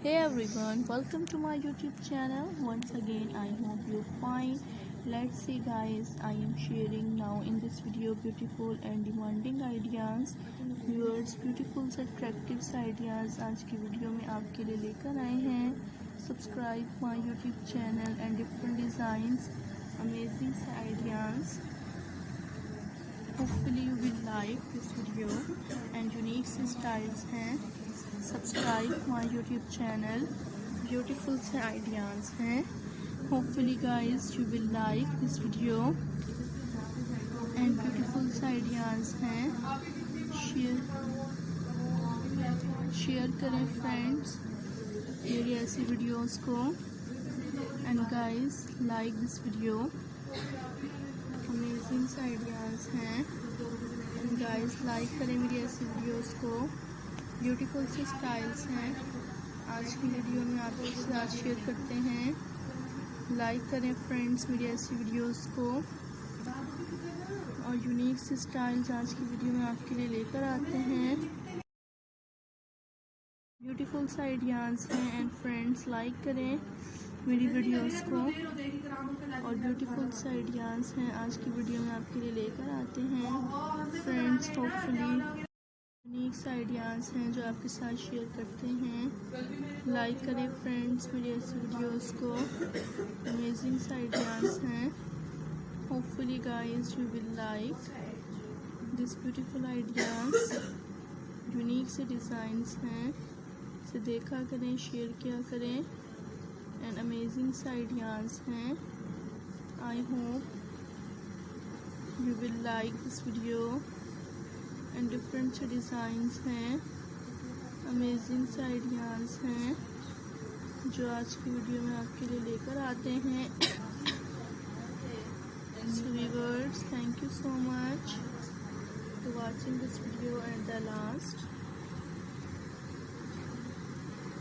Hey everyone, welcome to my YouTube channel. Once again, I hope you're fine. Let's see guys, I am sharing now in this video beautiful and demanding ideas. Viewers, beautiful attractive ideas आज की video में आपके लिए लेकर आए हैं. Subscribe my YouTube channel and different designs, amazing ideas. Hopefully you will like this video and unique styles हैं. Subscribe my YouTube channel. Beautiful से आइडियाज़ हैं. Hopefully guys you will like this video and beautiful से ideas हैं. Share करें friends मेरी ऐसी videos को. And guys like this video. Amazing से आइडियाज़ हैं. एंड गाइस लाइक करें मेरी ऐसी वीडियोस को. ब्यूटीफुल से स्टाइल्स हैं. आज की वीडियो में आपके साथ शेयर करते हैं. लाइक करें फ्रेंड्स मेरी ऐसी वीडियोस को. और यूनिक से स्टाइल्स आज की वीडियो में आपके लिए लेकर आते हैं. ब्यूटीफुल से आइडियाज़ हैं. एंड फ्रेंड्स लाइक करें मेरी वीडियोस को. और ब्यूटीफुल से आइडियाज़ हैं आज की वीडियो में आपके लिए लेकर आते हैं. फ्रेंड्स होपफुली यूनिक आइडियाज़ हैं जो आपके साथ शेयर करते हैं. लाइक करें फ्रेंड्स मेरी ऐसी वीडियोस को. अमेजिंग आइडियाज़ हैं. Hopefully guys you will like this beautiful ideas. Unique से डिज़ाइंस हैं. इसे देखा करें, शेयर किया करें. एंड अमेजिंग आइडियाज़ हैं. I hope you will like this video and different से डिज़ाइंस हैं. अमेजिंग से आइडियाज़ हैं जो आज की वीडियो में आपके लिए लेकर आते हैं. So viewers, thank you so much for watching this video at the last.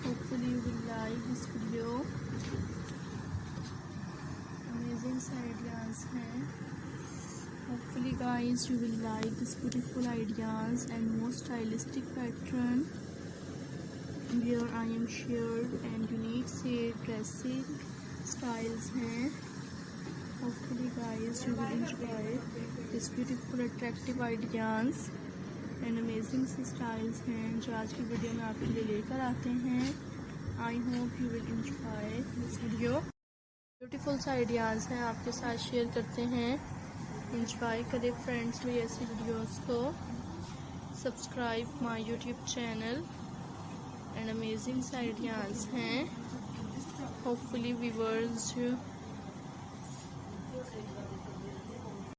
Hopefully you will like this video. Amazing से आइडियाज़ हैं. Hopefully guys you will like this beautiful ideas and more stylistic pattern where I am shared and unique से dressing styles हैं. Hopefully guys you will enjoy this beautiful attractive ideas and amazing से styles हैं जो आज की video में आपके लिए लेकर आते हैं. I hope you will enjoy this video. beautiful से ideas हैं आपके साथ शेयर करते हैं. इंजॉय करें फ्रेंड्स मेरी ऐसी वीडियोस को. Subscribe my YouTube channel and amazing ideas हैं. Hopefully viewers